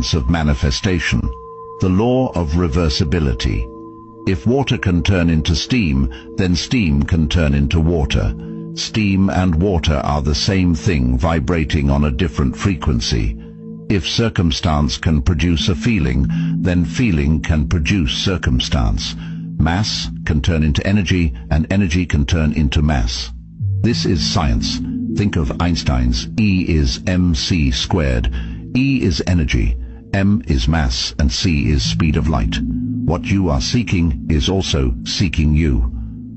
science of manifestation, the law of reversibility. If water can turn into steam, then steam can turn into water. Steam and water are the same thing vibrating on a different frequency. If circumstance can produce a feeling, then feeling can produce circumstance. Mass can turn into energy, and energy can turn into mass. This is science. Think of Einstein's E is mc squared. E is energy, m is mass, and c is speed of light. What you are seeking is also seeking you.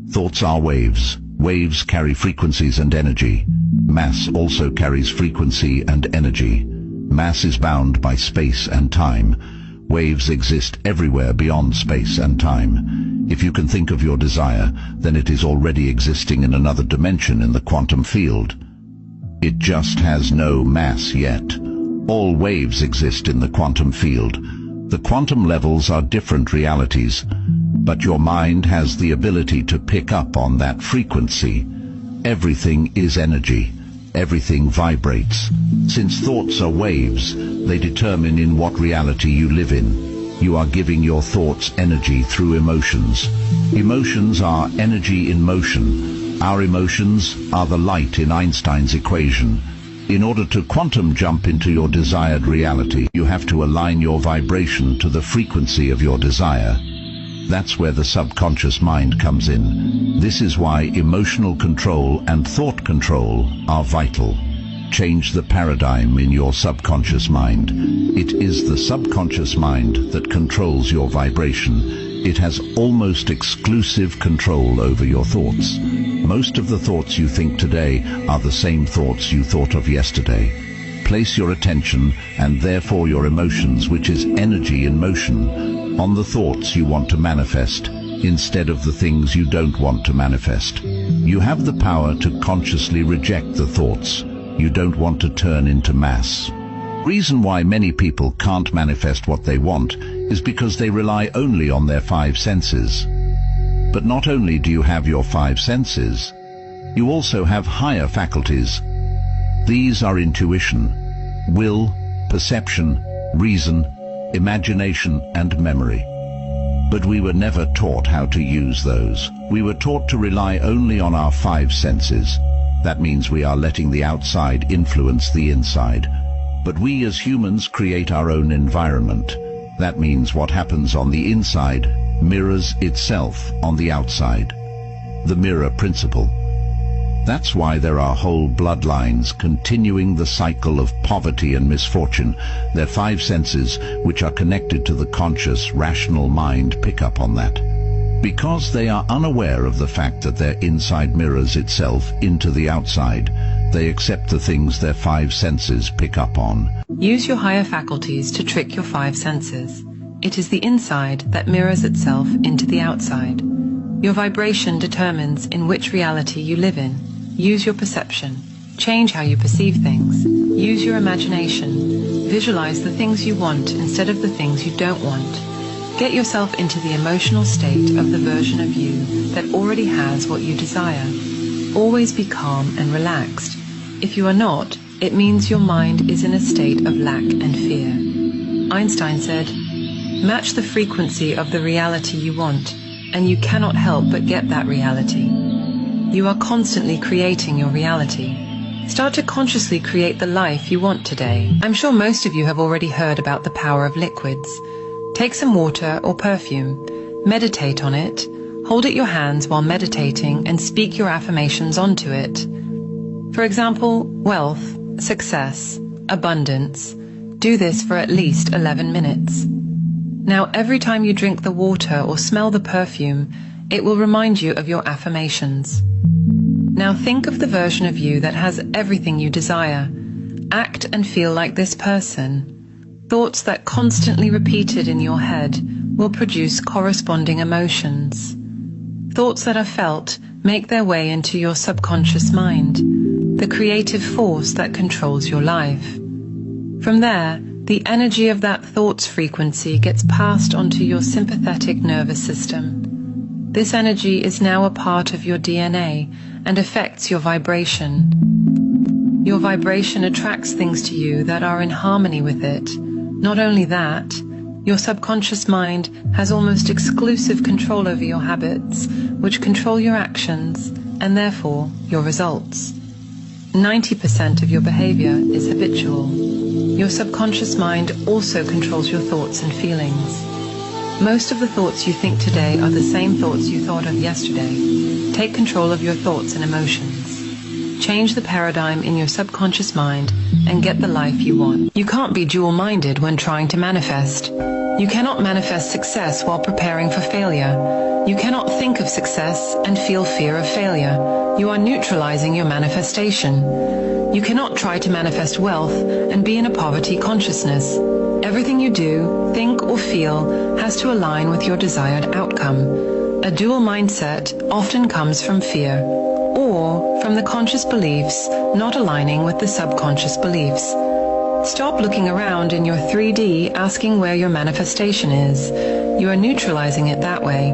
Thoughts are waves. Waves carry frequencies and energy. Mass also carries frequency and energy. Mass is bound by space and time. Waves exist everywhere beyond space and time. If you can think of your desire, then it is already existing in another dimension in the quantum field. It just has no mass yet. All waves exist in the quantum field. The quantum levels are different realities, but your mind has the ability to pick up on that frequency. Everything is energy. Everything vibrates. Since thoughts are waves, they determine in what reality you live in. You are giving your thoughts energy through emotions. Emotions are energy in motion. Our emotions are the light in Einstein's equation. In order to quantum jump into your desired reality, you have to align your vibration to the frequency of your desire. That's where the subconscious mind comes in. This is why emotional control and thought control are vital. Change the paradigm in your subconscious mind. It is the subconscious mind that controls your vibration. It has almost exclusive control over your thoughts. Most of the thoughts you think today are the same thoughts you thought of yesterday. Place your attention, and therefore your emotions, which is energy in motion, on the thoughts you want to manifest, instead of the things you don't want to manifest. You have the power to consciously reject the thoughts you don't want to turn into mass. Reason why many people can't manifest what they want is because they rely only on their five senses. But not only do you have your five senses, you also have higher faculties. These are intuition, will, perception, reason, imagination, and memory. But we were never taught how to use those. We were taught to rely only on our five senses. That means we are letting the outside influence the inside. But we as humans create our own environment. That means what happens on the inside mirrors itself on the outside. The mirror principle. That's why there are whole bloodlines continuing the cycle of poverty and misfortune. Their five senses, which are connected to the conscious, rational mind, pick up on that. Because they are unaware of the fact that their inside mirrors itself into the outside, they accept the things their five senses pick up on. Use your higher faculties to trick your five senses. It is the inside that mirrors itself into the outside. Your vibration determines in which reality you live in. Use your perception. Change how you perceive things. Use your imagination. Visualize the things you want instead of the things you don't want. Get yourself into the emotional state of the version of you that already has what you desire. Always be calm and relaxed. If you are not, it means your mind is in a state of lack and fear. Einstein said, "Match the frequency of the reality you want, and you cannot help but get that reality." You are constantly creating your reality. Start to consciously create the life you want today. I'm sure most of you have already heard about the power of liquids. Take some water or perfume, meditate on it, hold it in your hands while meditating and speak your affirmations onto it. For example, wealth, success, abundance. Do this for at least 11 minutes. Now every time you drink the water or smell the perfume, it will remind you of your affirmations. Now think of the version of you that has everything you desire. Act and feel like this person. Thoughts that constantly repeated in your head will produce corresponding emotions. Thoughts that are felt make their way into your subconscious mind, the creative force that controls your life. From there, the energy of that thought's frequency gets passed onto your sympathetic nervous system. This energy is now a part of your DNA and affects your vibration. Your vibration attracts things to you that are in harmony with it. Not only that, your subconscious mind has almost exclusive control over your habits, which control your actions and therefore your results. 90% of your behavior is habitual. Your subconscious mind also controls your thoughts and feelings. Most of the thoughts you think today are the same thoughts you thought of yesterday. Take control of your thoughts and emotions. Change the paradigm in your subconscious mind and get the life you want. You can't be dual-minded when trying to manifest. You cannot manifest success while preparing for failure. You cannot think of success and feel fear of failure. You are neutralizing your manifestation. You cannot try to manifest wealth and be in a poverty consciousness. Everything you do, think, or feel has to align with your desired outcome. A dual mindset often comes from fear, or from the conscious beliefs not aligning with the subconscious beliefs. Stop looking around in your 3D asking where your manifestation is. You are neutralizing it that way.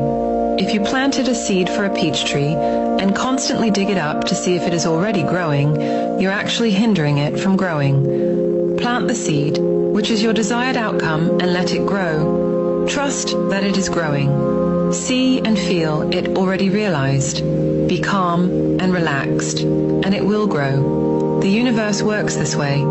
If you planted a seed for a peach tree and constantly dig it up to see if it is already growing, you're actually hindering it from growing. Plant the seed, which is your desired outcome, and let it grow. Trust that it is growing. See and feel it already realized. Be calm and relaxed, and it will grow. The universe works this way.